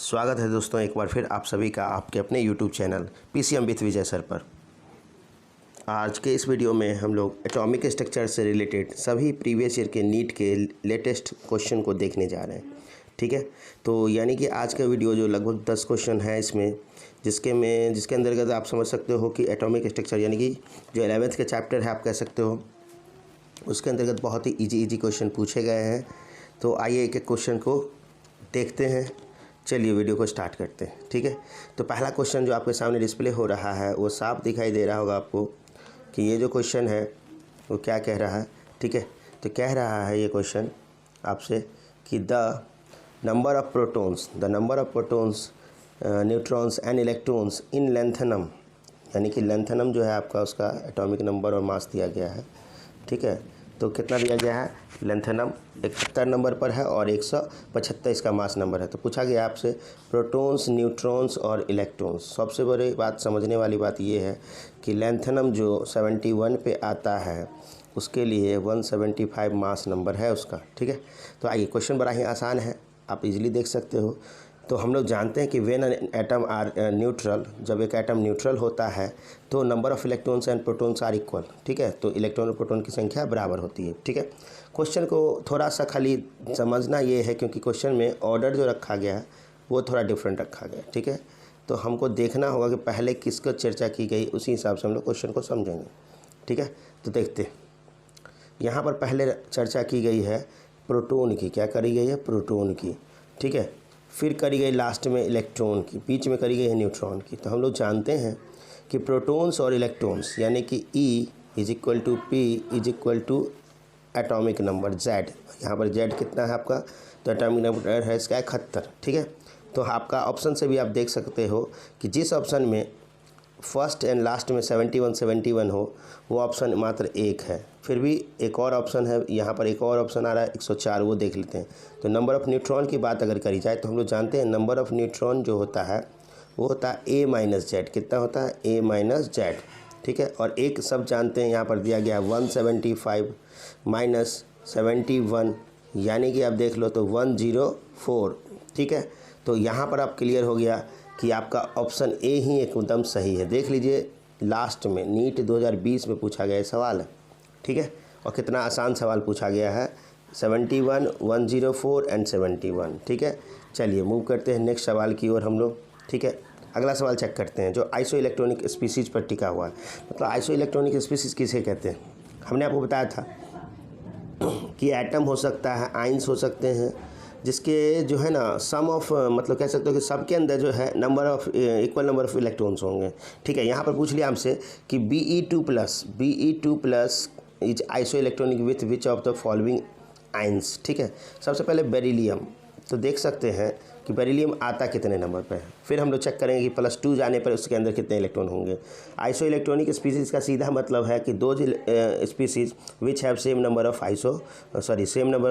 स्वागत है दोस्तों एक बार फिर आप सभी का आपके अपने YouTube channel PCM with Vijay sir पर। आज के इस वीडियो में हम लोग एटॉमिक स्ट्रक्चर से रिलेटेड सभी प्रीवियस ईयर के नीट के लेटेस्ट क्वेश्चन को देखने जा रहे हैं। ठीक है, तो यानी कि आज का वीडियो जो लगभग 10 क्वेश्चन है इसमें, जिसके अंतर्गत आप समझ सकते हो कि एटॉमिक स्ट्रक्चर यानी कि जो 11th के चैप्टर है आप कह सकते हो, उसके अंतर्गत बहुत ही इजी क्वेश्चन पूछे गए हैं। तो आइए एक एक क्वेश्चन को देखते हैं। चलिए वीडियो को स्टार्ट करते हैं। ठीक है, तो पहला क्वेश्चन जो आपके सामने डिस्प्ले हो रहा है वो साफ दिखाई दे रहा होगा आपको कि ये जो क्वेश्चन है वो क्या कह रहा है। ठीक है, तो कह रहा है ये क्वेश्चन आपसे कि the number of protons neutrons and electrons in lanthanum, यानी कि लेंथेनम जो है आपका उसका एटॉमिक नंबर और मास दिया गया है। ठीक है, तो कितना दिया गया है, लेंथेनम 71 नंबर पर है और 175 इसका मास नंबर है। तो पूछा गया आपसे प्रोटॉन्स, न्यूट्रॉन्स और इलेक्ट्रॉन्स। सबसे बड़ी बात समझने वाली बात ये है कि लेंथेनम जो 71 पे आता है उसके लिए 175 मास नंबर है उसका। ठीक है, तो आइए क्वेश्चन बड़ा ही आसान है, आप इजीली देख सकते हो। तो हम लोग जानते हैं कि when an atom are neutral, जब एक एटम न्यूट्रल होता है तो number of electrons and protons are equal. ठीक है, तो इलेक्ट्रॉन और प्रोटॉन की संख्या बराबर होती है। ठीक है, क्वेश्चन को थोड़ा सा खाली समझना ये है क्योंकि क्वेश्चन में ऑर्डर जो रखा गया है वो थोड़ा डिफरेंट रखा गया है। ठीक है, तो हमको देखना होगा कि पहले किसको चर्चा की गई, उसी हिसाब से हम लोग क्वेश्चन को समझेंगे। ठीक है, तो देखते हैं। यहाँ पर पहले चर्चा की गई है प्रोटॉन की, क्या करी गई है, प्रोटॉन की। ठीक है, फिर करी गई लास्ट में इलेक्ट्रॉन की, बीच में करी गई है न्यूट्रॉन की। तो हम लोग जानते हैं कि प्रोटॉन्स और इलेक्ट्रॉन्स यानी कि E is equal to P is equal to atomic number Z। यहाँ पर Z कितना है आपका, तो एटॉमिक नंबर है इसका 71। ठीक है, तो आपका ऑप्शन से भी आप देख सकते हो कि जिस ऑप्शन में फर्स्ट एंड लास्ट में 71 हो वो ऑप्शन मात्र एक है। फिर भी एक और ऑप्शन है, यहाँ पर एक और ऑप्शन आ रहा है 104, वो देख लेते हैं। तो नंबर ऑफ़ न्यूट्रॉन की बात अगर करी जाए तो हम लोग जानते हैं नंबर ऑफ़ न्यूट्रॉन जो होता है वो होता है A माइनस जेड। कितना होता है, A माइनस जेड। ठीक है, और एक सब जानते हैं यहाँ पर दिया गया है 175 माइनस 71, यानी कि आप देख लो तो 104। ठीक है, तो यहाँ पर आप क्लियर हो गया कि आपका ऑप्शन ए ही एकदम सही है। देख लीजिए लास्ट में नीट 2020 में पूछा गया सवाल है। ठीक है, और कितना आसान सवाल पूछा गया है, 71, 104 एंड 71। ठीक है, चलिए मूव करते हैं नेक्स्ट सवाल की ओर हम लोग। ठीक है, अगला सवाल चेक करते हैं जो आइसो इलेक्ट्रॉनिक स्पीसीज पर टिका हुआ है। मतलब आइसो इलेक्ट्रॉनिक स्पीसीज किसे कहते हैं, हमने आपको बताया था कि एटम हो सकता है, आइंस हो सकते हैं, जिसके जो है ना सम ऑफ, मतलब कह सकते हो कि सबके अंदर जो है number of equal number of electrons होंगे। ठीक है, यहाँ पर पूछ लिया हमसे कि Be2 plus is iso electronic with which of the following ions. ठीक है, सबसे पहले बेरिलियम, तो देख सकते हैं कि बेरिलियम आता कितने नंबर पर है। फिर हम लोग चेक करेंगे कि +2 जाने पर उसके अंदर कितने इलेक्ट्रॉन होंगे। आइसो इलेक्ट्रॉनिक स्पीसीज़ का सीधा मतलब है कि दो species which have same number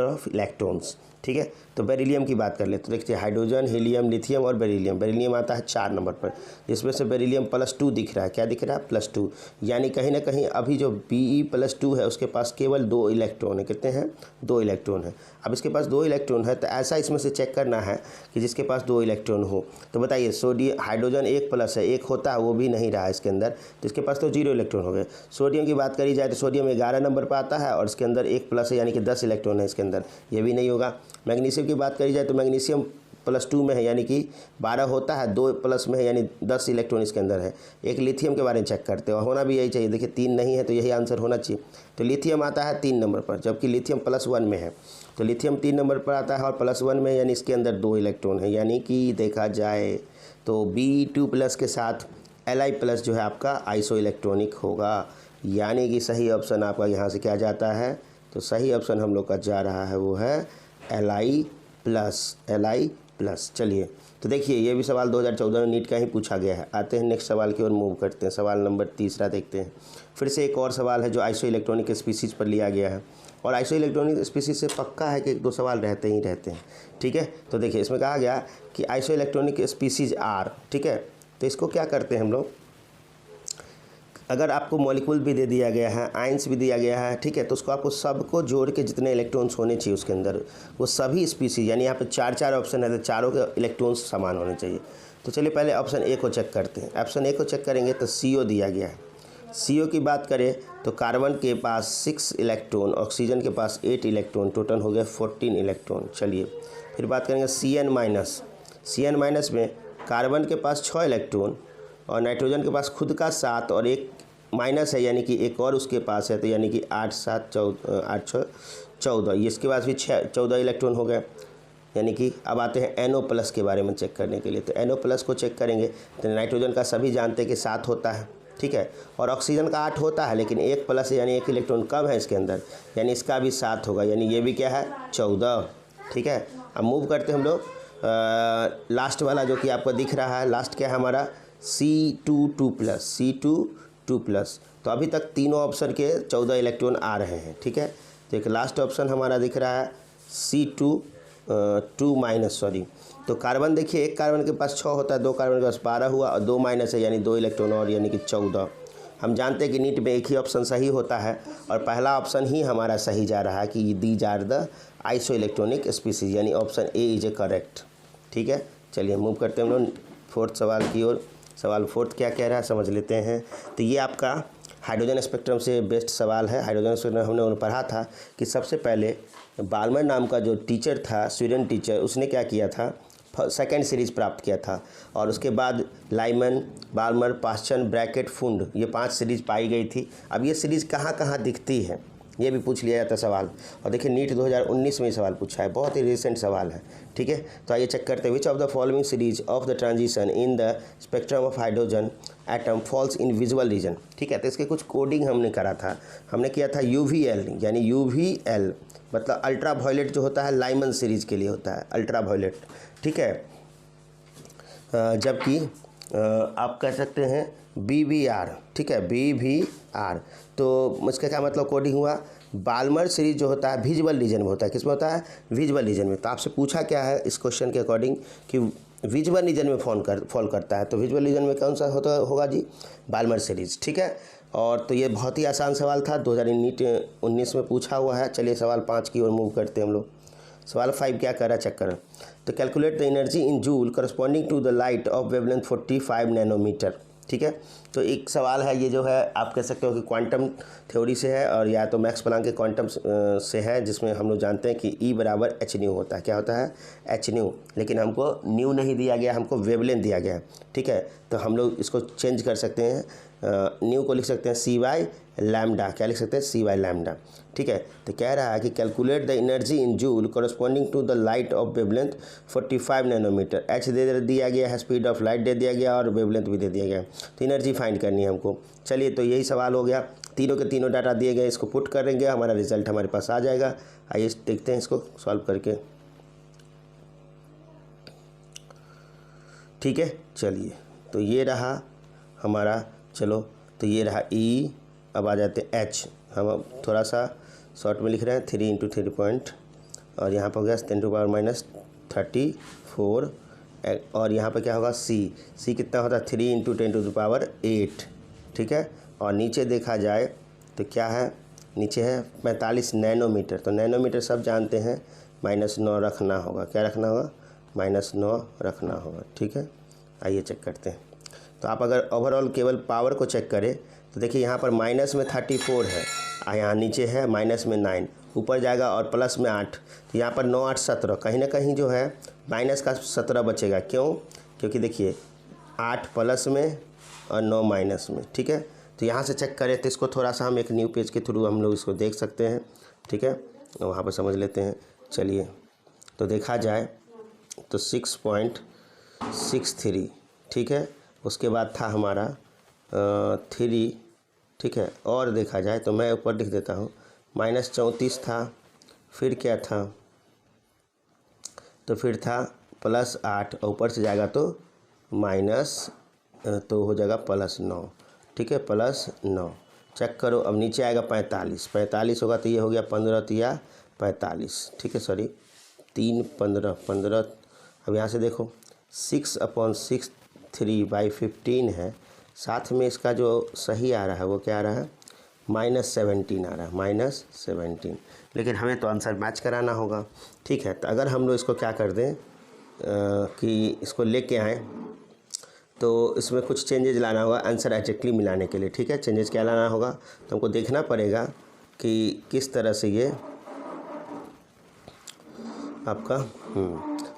of electrons. ठीक है, तो बेरिलियम की बात कर ले तो देखिए हाइड्रोजन, हीलियम, लिथियम और बेरिलियम। बेरिलियम आता है 4 नंबर पर, जिसमें से बेरिलियम +2 दिख रहा है। क्या दिख रहा है, +2, यानी कहीं ना कहीं अभी जो Be+2 है उसके पास केवल 2 इलेक्ट्रॉन है। कितने हैं, 2 इलेक्ट्रॉन है। अब इसके पास 2 इलेक्ट्रॉन है तो ऐसा इसमें से चेक करना है कि जिसके पास 2 इलेक्ट्रॉन हो। तो बताइए सोडियम, हाइड्रोजन 1+ है, 1 होता है वो भी नहीं रहा इसके अंदर, तो इसके पास तो 0 इलेक्ट्रॉन हो गए। सोडियम की बात करी जाए तो सोडियम 11 नंबर पर आता है और इसके अंदर 1+ है, यानी कि 10 इलेक्ट्रॉन है इसके अंदर, ये भी नहीं होगा। मैग्नीशियम की बात करी जाए तो मैग्नीशियम +2 में है, यानी कि 12 होता है, 2+ में है, यानी 10 इलेक्ट्रॉन इसके अंदर है। एक लिथियम के बारे में चेक करते हो, होना भी यही चाहिए। देखिए 3 नहीं है तो यही आंसर होना चाहिए। तो लिथियम आता है 3 नंबर पर, जबकि लिथियम +1 में है। तो लिथियम 3 नंबर पर आता है और +1 में, यानी इसके अंदर 2 इलेक्ट्रॉन है। यानी कि देखा जाए तो Be2+ के साथ Li+ जो है आपका आइसो इलेक्ट्रॉनिक होगा। यानी कि सही ऑप्शन आपका यहाँ से क्या जाता है, तो सही ऑप्शन हम लोग का जा रहा है वो है Li+। चलिए, तो देखिए ये भी सवाल 2014 में नीट का ही पूछा गया है। आते हैं नेक्स्ट सवाल की ओर मूव करते हैं। सवाल नंबर 3 देखते हैं। फिर से एक और सवाल है जो आइसो इलेक्ट्रॉनिक स्पीसीज पर लिया गया है, और आइसो इलेक्ट्रॉनिक स्पीसीज से पक्का है कि 1-2 सवाल रहते ही रहते हैं। ठीक है, तो देखिए इसमें कहा गया कि आइसो इलेक्ट्रॉनिक स्पीसीज आर। ठीक है, तो इसको क्या करते हैं हम लोग, अगर आपको मॉलिक्यूल भी दे दिया गया है, आयंस भी दिया गया है, ठीक है, तो उसको आपको सबको जोड़ के जितने इलेक्ट्रॉन्स होने चाहिए उसके अंदर वो सभी स्पीसीज, यानी यहाँ पे 4 ऑप्शन है तो चारों के इलेक्ट्रॉन्स समान होने चाहिए। तो चलिए पहले ऑप्शन ए को चेक करते हैं। ऑप्शन ए को चेक करेंगे तो CO दिया गया है। CO की बात करें तो कार्बन के पास 6 इलेक्ट्रॉन, ऑक्सीजन के पास 8 इलेक्ट्रॉन, टोटल हो गया 14 इलेक्ट्रॉन। चलिए फिर बात करेंगे CN- में कार्बन के पास 6 इलेक्ट्रॉन और नाइट्रोजन के पास खुद का 7 और एक माइनस है, यानी कि एक और उसके पास है, तो यानी कि 8 7 8 6 14, इसके पास भी 14 इलेक्ट्रॉन हो गए। यानी कि अब आते हैं NO+ के बारे में चेक करने के लिए। तो NO+ को चेक करेंगे तो नाइट्रोजन का सभी जानते हैं कि 7 होता है, ठीक है, और ऑक्सीजन का 8 होता है, लेकिन 1 प्लस यानी 1 इलेक्ट्रॉन कम है इसके अंदर, यानी इसका भी 7 होगा, यानी ये भी क्या है 14, ठीक है। अब मूव करते हैं हम लोग लास्ट वाला जो कि आपको दिख रहा है, लास्ट क्या है हमारा C2+। तो अभी तक तीनों ऑप्शन के 14 इलेक्ट्रॉन आ रहे हैं, ठीक है। तो एक लास्ट ऑप्शन हमारा दिख रहा है C2-, तो कार्बन देखिए, एक कार्बन के पास 6 होता है, 2 कार्बन के पास 12 हुआ और 2 माइनस है, यानी 2 इलेक्ट्रॉन और, यानी कि 14। हम जानते हैं कि नीट में एक ही ऑप्शन सही होता है और पहला ऑप्शन ही हमारा सही जा रहा है कि these are the isoelectronic species, यानी option A is a correct, ठीक है। चलिए मूव करते हैं हम लोग फोर्थ सवाल की ओर। सवाल फोर्थ क्या कह रहा है समझ लेते हैं। तो ये आपका हाइड्रोजन स्पेक्ट्रम से बेस्ट सवाल है। हाइड्रोजन स्पेक्ट्रम हमने पढ़ा था कि सबसे पहले बाल्मर नाम का जो टीचर था, स्वीडन टीचर, उसने क्या किया था, सेकेंड सीरीज़ प्राप्त किया था और उसके बाद लाइमन, बाल्मर, पास्चन, ब्रैकेट, फुंड, ये 5 सीरीज़ पाई गई थी। अब ये सीरीज़ कहाँ कहाँ दिखती है ये भी पूछ लिया जाता सवाल, और देखिए नीट 2019 में ये सवाल पूछा है, बहुत ही रिसेंट सवाल है, ठीक है। तो आइए चेक करते हैं। Which of the following series of the transition in the spectrum of hydrogen atom falls in visual region, ठीक है। तो इसके कुछ कोडिंग हमने करा था, हमने किया था UVL, यानी UVL मतलब अल्ट्रा वायलेट जो होता है लाइमन सीरीज़ के लिए होता है अल्ट्रा वायलेट, ठीक है। जबकि आप कह सकते हैं BVR, ठीक है, BVR। तो इसका क्या मतलब कोडिंग हुआ, बाल्मर सीरीज जो होता है विजुअल रीजन में होता है, किसमें होता है विजुअल रीजन में। तो आपसे पूछा क्या है इस क्वेश्चन के अकॉर्डिंग कि विजुअल रीजन में फॉल करता है, तो विजुअल रीजन में कौन सा होगा जी, बाल्मर सीरीज, ठीक है। और तो ये बहुत ही आसान सवाल था, 2019 में पूछा हुआ है। चलिए सवाल 5 की ओर मूव करते हैं हम लोग। सवाल 5 क्या कर रहा है चेक करें। तो calculate the energy in joule corresponding to the light of wavelength 45 nanometre, ठीक है। तो एक सवाल है ये जो है आप कह सकते हो कि क्वांटम थ्योरी से है और या तो मैक्स प्लैंक के क्वांटम से है, जिसमें हम लोग जानते हैं कि E बराबर h न्यू होता है। क्या होता है h न्यू, लेकिन हमको न्यू नहीं दिया गया, हमको वेवलेंथ दिया गया है, ठीक है। तो हम लोग इसको चेंज कर सकते हैं, न्यू को लिख सकते हैं C/λ, क्या लिख सकते हैं C/λ, ठीक है। तो कह रहा है कि calculate the energy in joule corresponding to the light of wavelength 45 nanometre. h दे दिया गया है, स्पीड ऑफ लाइट दे दिया गया और वेवलेंथ भी दे दिया गया, तो एनर्जी फाइंड करनी है हमको। चलिए तो यही सवाल हो गया, तीनों के तीनों डाटा दिए गए, इसको पुट करेंगे, हमारा रिजल्ट हमारे पास आ जाएगा। आइए देखते हैं इसको सॉल्व करके, ठीक है। चलिए तो ये रहा हमारा, चलो तो ये रहा E। अब आ जाते हैं H, हम अब थोड़ा सा शॉर्ट में लिख रहे हैं 3 × 3 पॉइंट, और यहाँ पर हो गया 10⁻34, और यहाँ पर क्या होगा C कितना होता है 3 × 10⁸, ठीक है। और नीचे देखा जाए तो क्या है, नीचे है 45 नैनोमीटर, तो नैनोमीटर सब जानते हैं -9 रखना होगा। क्या रखना होगा, -9 रखना होगा, ठीक है। आइए चेक करते हैं। तो आप अगर ओवरऑल केवल पावर को चेक करें तो देखिए यहाँ पर माइनस में 34 है, यहाँ नीचे है माइनस में 9, ऊपर जाएगा और प्लस में 8, तो यहाँ पर 9 8 17, कहीं ना कहीं जो है माइनस का 17 बचेगा। क्यों, क्योंकि देखिए 8 प्लस में और 9 माइनस में, ठीक है। तो यहाँ से चेक करें तो इसको थोड़ा सा हम एक न्यू पेज के थ्रू हम लोग इसको देख सकते हैं, ठीक है, वहाँ पर समझ लेते हैं। चलिए तो देखा जाए तो 6.63, ठीक है। उसके बाद था हमारा 3, ठीक है। और देखा जाए तो मैं ऊपर लिख देता हूँ -34 था, फिर क्या था, तो फिर था +8, और ऊपर से जाएगा तो माइनस, तो हो जाएगा +9, ठीक है, +9। चेक करो, अब नीचे आएगा 45 होगा, तो ये हो गया 15 या 45, ठीक है, सॉरी 3 15। अब यहाँ से देखो 6/63/15 है, साथ में इसका जो सही आ रहा है वो क्या आ रहा है, -17 आ रहा है, -17। लेकिन हमें तो आंसर मैच कराना होगा। ठीक है, तो अगर हम लोग इसको क्या कर दें कि इसको लेके आएँ तो इसमें कुछ चेंजेज लाना होगा आंसर एग्जैक्टली मिलाने के लिए। ठीक है, चेंजेस क्या लाना होगा, तो हमको देखना पड़ेगा कि किस तरह से ये आपका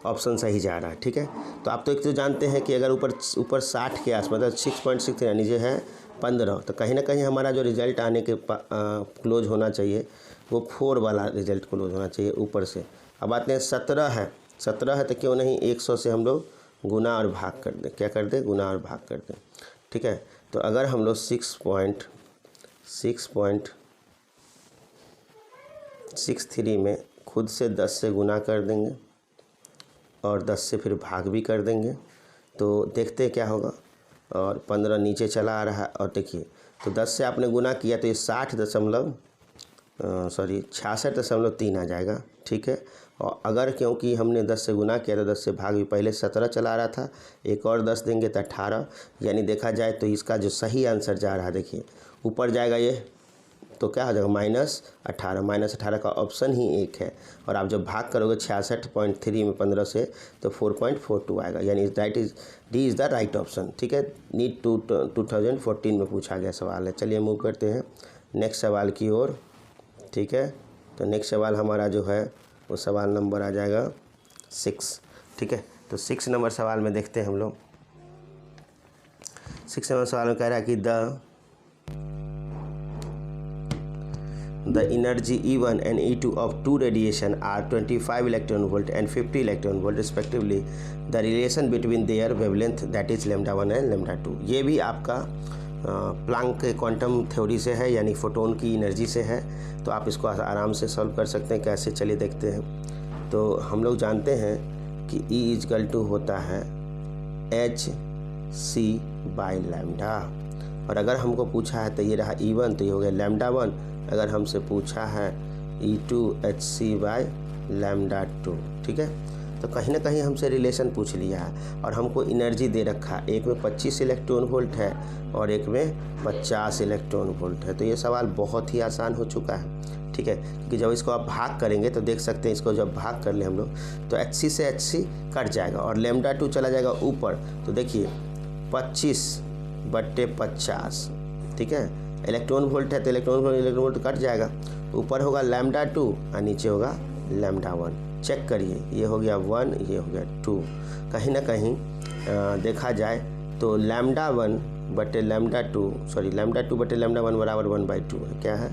ऑप्शन सही जा रहा है। ठीक है, तो आप तो एक तो जानते हैं कि अगर ऊपर 60 के आसपास, मतलब 6.6 यानी जो है 15, तो कहीं ना कहीं हमारा जो रिज़ल्ट आने के क्लोज होना चाहिए वो 4 वाला रिज़ल्ट क्लोज होना चाहिए ऊपर से। अब आते हैं 17 है तो क्यों नहीं 100 से हम लोग गुना और भाग कर दें। क्या कर दें, गुना और भाग कर दें। ठीक है, तो अगर हम लोग 6.63 में खुद से 10 से गुना कर देंगे और 10 से फिर भाग भी कर देंगे तो देखते क्या होगा। और 15 नीचे चला आ रहा है, और देखिए तो 10 से आपने गुना किया तो ये 66.3 आ जाएगा। ठीक है, और अगर क्योंकि हमने 10 से गुना किया तो 10 से भाग भी, पहले 17 चला रहा था, एक और 10 देंगे तो 18, यानी देखा जाए तो इसका जो सही आंसर जा रहा है, देखिए ऊपर जाएगा ये तो क्या हो जाएगा -18। -18 का ऑप्शन ही एक है, और आप जब भाग करोगे 66.3 में 15 से तो 4.42 आएगा, यानी D is the right option. ठीक है, नीट 2014 में पूछा गया सवाल है। चलिए मूव करते हैं नेक्स्ट सवाल की ओर। ठीक है, तो नेक्स्ट सवाल हमारा जो है वो सवाल नंबर आ जाएगा 6। ठीक है, तो 6 नंबर सवाल में देखते हैं हम लोग। 6 नंबर सवाल में कह रहा है कि the energy E1 and E2 of two radiation are 25 electron volt and 50 electron volt respectively. The relation between their wavelength that is λ1 and λ2। ये भी आपका प्लैंक के क्वांटम थ्योरी से है, यानी फोटोन की एनर्जी से है, तो आप इसको आराम से सॉल्व कर सकते हैं। कैसे, चलिए देखते हैं। तो हम लोग जानते हैं कि E होता है hc/λ, और अगर हमको पूछा है तो ये रहा E1 तो ये हो गया λ1। अगर हमसे पूछा है E2 hc/λ2। ठीक है, तो कहीं ना कहीं हमसे रिलेशन पूछ लिया है और हमको एनर्जी दे रखा है, एक में 25 इलेक्ट्रॉन वोल्ट है और एक में 50 इलेक्ट्रॉन वोल्ट है। तो ये सवाल बहुत ही आसान हो चुका है। ठीक है, क्योंकि जब इसको आप भाग करेंगे तो देख सकते हैं, इसको जब भाग कर ले हम लोग तो hc से hc कट जाएगा और λ2 चला जाएगा ऊपर। तो देखिए 25/50। ठीक है, इलेक्ट्रॉन वोल्ट है तो इलेक्ट्रॉन वोल्ट कट जाएगा, ऊपर होगा λ2 और नीचे होगा λ1। चेक करिए, ये हो गया 1, ये हो गया 2। कहीं ना कहीं देखा जाए तो λ2/λ1 बराबर 1/2 है। क्या है,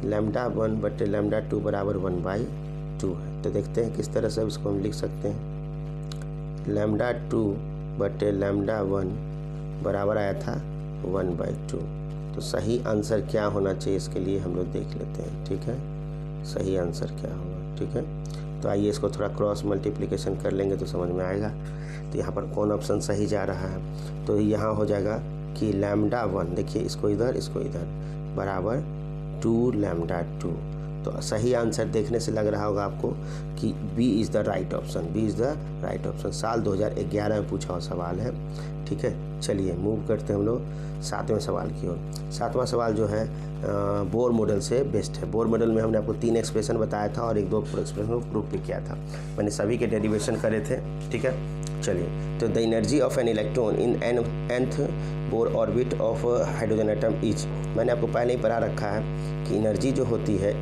λ1/λ2 बराबर 1/2 है। तो देखते हैं किस तरह से इसको हम लिख सकते हैं। λ2/λ1 बराबर आया था 1/2। तो सही आंसर क्या होना चाहिए इसके लिए हम लोग देख लेते हैं। ठीक है, सही आंसर क्या होगा। ठीक है, तो आइए इसको थोड़ा क्रॉस मल्टीप्लिकेशन कर लेंगे तो समझ में आएगा। तो यहाँ पर कौन ऑप्शन सही जा रहा है, तो यहाँ हो जाएगा कि λ1, देखिए इसको इधर बराबर 2λ2। तो सही आंसर देखने से लग रहा होगा आपको कि B is the right option. साल 2011 में पूछा हुआ सवाल है। ठीक है, चलिए मूव करते हैं हम लोग 7वें सवाल की ओर। 7वां सवाल जो है बोर मॉडल से बेस्ड है। बोर मॉडल में हमने आपको 3 एक्सप्रेशन बताया था और 1-2 एक्सप्रेशन को प्रूफ भी किया था। मैंने सभी के डेरिवेशन करे थे। ठीक है, चलिए, तो the energy of N electron in nth Bohr orbit of hydrogen atom is, मैंने आपको पहले ही पढ़ा रखा है कि एनर्जी जो होती है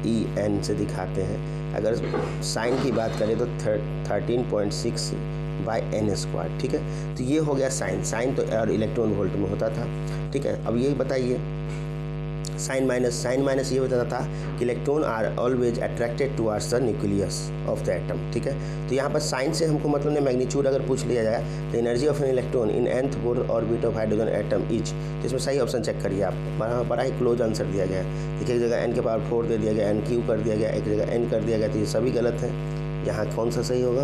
En से दिखाते हैं। अगर साइन की बात करें तो 13.6/n²। ठीक है, तो ये हो गया साइन तो और इलेक्ट्रॉन वोल्ट में होता था। ठीक है, अब ये बताइए साइन माइनस ये बताता था कि electron are always attracted towards the nucleus of the atom. ठीक है, तो यहाँ पर साइन से हमको मतलब ने मैग्नीट्यूड अगर पूछ लिया जाए तो energy of N electron in nth Bohr orbit of hydrogen atom is, तो इसमें सही ऑप्शन चेक करिए आप। बड़ा ही क्लोज आंसर दिया गया है। देखिए एक जगह n के पावर 4 दे दिया गया, n³ कर दिया गया, एक जगह n कर दिया गया, तो ये सभी गलत है। यहाँ कौन सा सही होगा,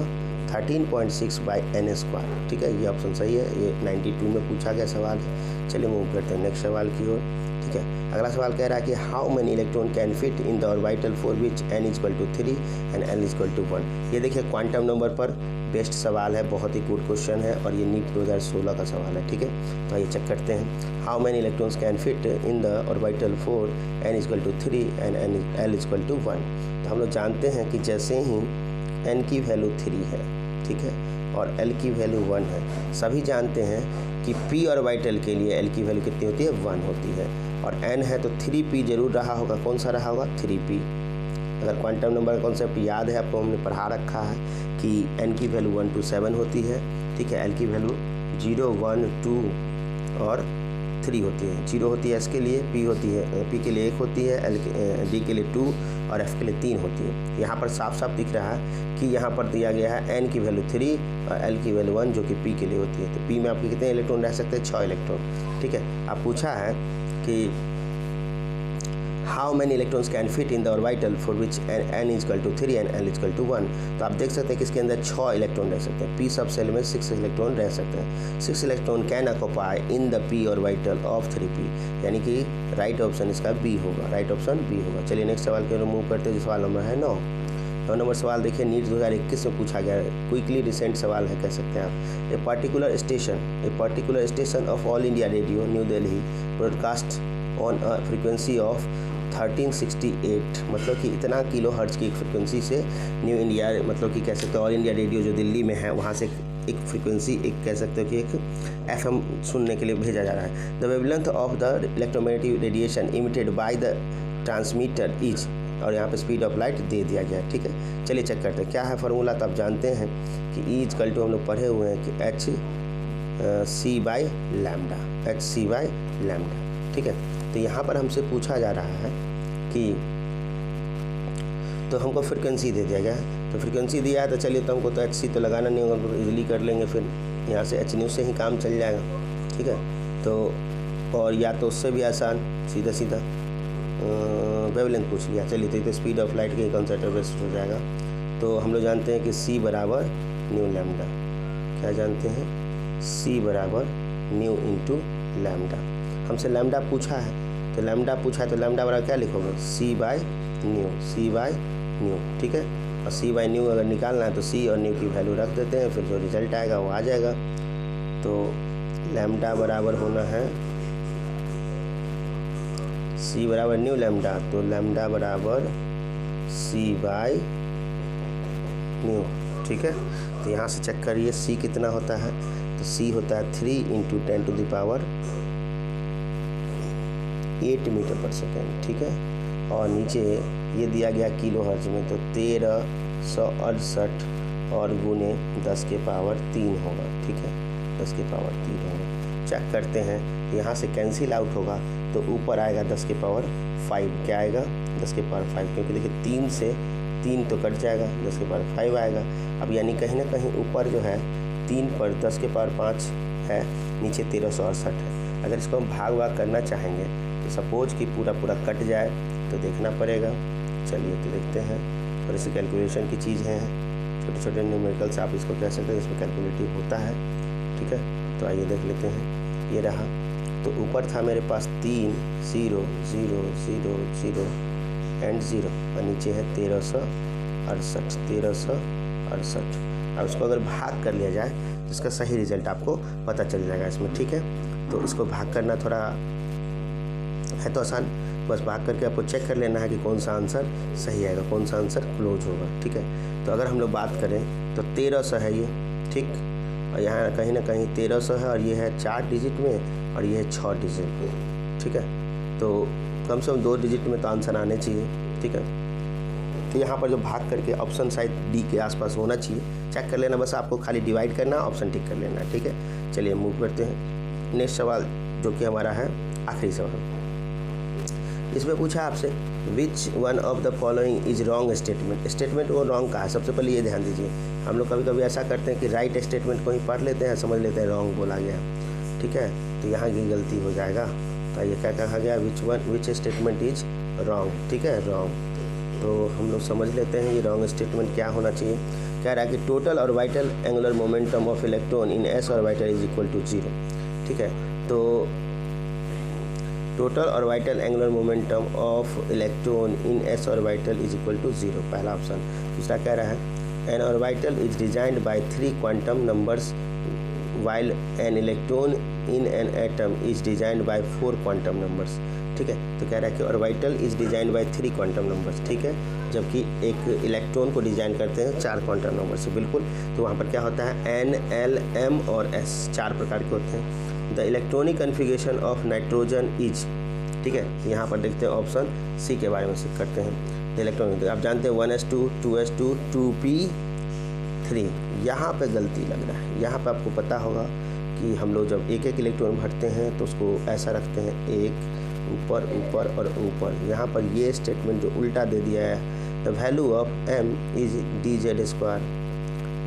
13.6/n²। ठीक है, ये ऑप्शन सही है। ये 92 में पूछा गया सवाल है। चलिए मूव करते हैं नेक्स्ट सवाल की ओर। ठीक है। अगला सवाल कह रहा है कि how many electron can fit in the orbital for which n = 3 and l = 1। ये देखिए क्वांटम नंबर पर बेस्ट सवाल है, बहुत ही गुड क्वेश्चन है और ये नीट 2016 का सवाल है, ठीक है। तो आइए चेक करते हैं। How many electrons can fit in the orbital for n = 3 and l = 1। तो हम लोग जानते हैं कि जैसे ही n की वैल्यू 3 है, ठीक है, और l की वैल्यू 1 है, सभी जानते हैं कि p ऑर्बिटल के लिए l की वैल्यू कितनी होती है, 1 होती है, और n है तो 3p जरूर रहा होगा। कौन सा रहा होगा, 3p। अगर क्वांटम नंबर का कॉन्सेप्ट याद है आपको, हमने पढ़ा रखा है कि n की वैल्यू 1 to 7 होती है, ठीक है। l की वैल्यू 0, 1, 2 और 3 होती है। 0 होती है s के लिए, p होती है, p के लिए 1 होती है, d के लिए 2 और f के लिए 3 होती है। यहाँ पर साफ साफ दिख रहा है कि यहाँ पर दिया गया है n की वैल्यू 3 और l की वैल्यू 1 जो कि p के लिए होती है। तो p में आपके कितने इलेक्ट्रॉन रह सकते हैं, 6 इलेक्ट्रॉन, ठीक है। आप पूछा है कि how many electrons can fit in the orbital for which n = 3 and l = 1। तो आप देख सकते हैं कि इसके अंदर 6 इलेक्ट्रॉन रह सकते हैं। p सब सेल में 6 इलेक्ट्रॉन रह सकते हैं। 6 electron can occupy in the p orbital of 3p, यानी कि राइट ऑप्शन इसका बी होगा, राइट ऑप्शन बी होगा। चलिए नेक्स्ट सवाल के मूव करते हैं, जो सवाल नंबर है 9 नंबर सवाल देखिए, नीट 2021 में पूछा गया है, क्विकली रिसेंट सवाल है कह सकते हैं आप। A particular station of all India radio new Delhi broadcast on a frequency of 1368, मतलब कि इतना किलो हर्ट्ज की एक फ्रिक्वेंसी से न्यू इंडिया, मतलब कि कह सकते हैं ऑल इंडिया रेडियो जो दिल्ली में है वहाँ से एक फ्रिक्वेंसी, एक कह सकते हो कि एक FM सुनने के लिए भेजा जा रहा है। The wavelength of the electromagnetic radiation emitted by the transmitter is, और यहाँ पे स्पीड ऑफ लाइट दे दिया गया है, ठीक है। चलिए चेक करते हैं क्या है फार्मूला। तो आप जानते हैं कि E = हम लोग पढ़े हुए हैं कि hc/λ, ठीक है। तो यहाँ पर हमसे पूछा जा रहा है कि, तो हमको फ्रिक्वेंसी दे दिया गया है, तो फ्रिक्वेंसी दिया है तो चलिए, तो हमको तो hc तो लगाना नहीं होगा, तो इजीली कर लेंगे, फिर यहाँ से hν से ही काम चल जाएगा, ठीक है। तो और या तो उससे भी आसान, सीधा वेवलेंथ पूछ लिया। चलिए तो स्पीड ऑफ लाइट के कॉन्सेप्ट बेस्ट हो जाएगा। तो हम लोग जानते हैं कि c बराबर न्यू लैम्डा, क्या जानते हैं, c बराबर न्यू इंटू लैम्डा। हमसे लैम्डा पूछा है, तो लैम्डा बराबर क्या लिखोगे, c बाय न्यू, ठीक है। और c बाय न्यू अगर निकालना है तो c और न्यू की वैल्यू रख देते हैं, फिर जो रिजल्ट आएगा वो आ जाएगा। तो लैम्डा बराबर होना है c बराबर न्यू लैम्डा, तो लैम्डा बराबर c बाय न्यू, ठीक है। तो यहाँ से चेक करिए c कितना होता है, तो c होता है 3 × 10⁻8 मीटर पर सेकेंड, ठीक है। और नीचे ये दिया गया किलो हर्ट्ज में, तो 1368 और गुने 10⁻3 होगा, ठीक है, 10⁻3 होगा। चेक करते हैं, यहाँ से कैंसिल आउट होगा तो ऊपर आएगा 10⁵, क्या आएगा 10⁵, क्योंकि देखिए 3 से 3 तो कट जाएगा, 10⁵ आएगा। अब यानी कहीं ना कहीं ऊपर जो है 3 पर 10⁵ है, नीचे 1368 है। अगर इसको हम भाग करना चाहेंगे तो सपोज कि पूरा कट जाए तो देखना पड़ेगा। चलिए तो देखते हैं, और इसे कैलकुलेशन की चीज़ है, छोटे न्यूमेरिकल्स आप इसको कह सकते हैं, इसमें कैलकुलेटिव होता है, ठीक है। तो आइए देख लेते हैं, ये रहा। तो ऊपर था मेरे पास 3 0 0 0 0 एंड 0, और नीचे है 1368। अब इसको अगर भाग कर लिया जाए तो इसका सही रिजल्ट आपको पता चल जाएगा इसमें, ठीक है। तो इसको भाग करना थोड़ा है तो आसान, बस भाग करके आपको चेक कर लेना है कि कौन सा आंसर सही आएगा, कौन सा आंसर क्लोज होगा, ठीक है। तो अगर हम लोग बात करें तो 1300 है ये, ठीक, और यहाँ कहीं ना कहीं 1300 है, और ये है 4 डिजिट में और ये है 6 डिजिट में, ठीक है। तो कम से कम 2 डिजिट में तो आंसर आने चाहिए, ठीक है। तो यहाँ पर जो भाग करके ऑप्शन शायद डी के आसपास होना चाहिए, चेक कर लेना, बस आपको खाली डिवाइड करना, ऑप्शन टिक कर लेना, ठीक है। चलिए मूव करते हैं नेक्स्ट सवाल, जो कि हमारा है आखिरी सवाल। इसमें पूछा आपसे which one of the following is wrong statement वो रॉन्ग का है। सबसे पहले ये ध्यान दीजिए, हम लोग कभी कभी ऐसा करते हैं कि राइट स्टेटमेंट को ही पढ़ लेते हैं, समझ लेते हैं रॉन्ग बोला गया, ठीक है। तो यहाँ की गलती हो जाएगा। तो ये क्या कहा गया, विच स्टेटमेंट इज रॉन्ग, ठीक है, रॉन्ग। तो हम लोग समझ लेते हैं ये रॉन्ग स्टेटमेंट क्या होना चाहिए। कह रहा है कि total orbital angular momentum of electron in S orbital is equal to 0, ठीक है। तो total orbital angular momentum of electron in S orbital is equal to 0, पहला ऑप्शन। दूसरा कह रहा है an orbital is designed by 3 quantum numbers while an electron in an atom is designed by 4 quantum numbers. ठीक है, तो कह रहा है कि orbital is designed by 3 quantum numbers, ठीक है, जबकि एक इलेक्ट्रॉन को डिजाइन करते हैं 4 क्वांटम नंबर से, बिल्कुल। तो वहाँ पर क्या होता है एन, एल, एम और एस 4 प्रकार के होते हैं। The electronic configuration of nitrogen is, ठीक है, यहाँ पर देखते हैं ऑप्शन सी के बारे में सीख करते हैं। द इलेक्ट्रॉनिक, आप जानते हैं 1s2, 2s2, 2p3, यहाँ पे गलती लग रहा है। यहाँ पे आपको पता होगा कि हम लोग जब एक एक इलेक्ट्रॉन भरते हैं तो उसको ऐसा रखते हैं, एक ऊपर ऊपर और ऊपर। यहाँ पर ये स्टेटमेंट जो उल्टा दे दिया है, the value of m is dz square,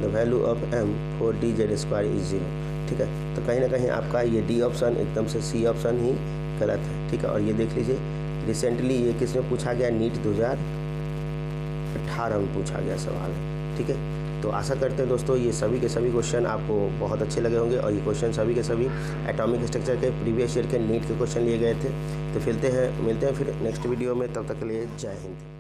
the value of m for dz square is 0, ठीक है। तो कहीं ना कहीं आपका ये डी ऑप्शन एकदम से सी ऑप्शन ही गलत है, ठीक है। और ये देख लीजिए रिसेंटली ये किस में पूछा गया, नीट 2018 में पूछा गया सवाल है, ठीक है। तो आशा करते हैं दोस्तों ये सभी के सभी क्वेश्चन आपको बहुत अच्छे लगे होंगे, और ये क्वेश्चन सभी के सभी एटॉमिक स्ट्रक्चर के प्रीवियस ईयर के नीट के क्वेश्चन लिए गए थे। तो मिलते हैं फिर नेक्स्ट वीडियो में, तब तक के लिए जय हिंद।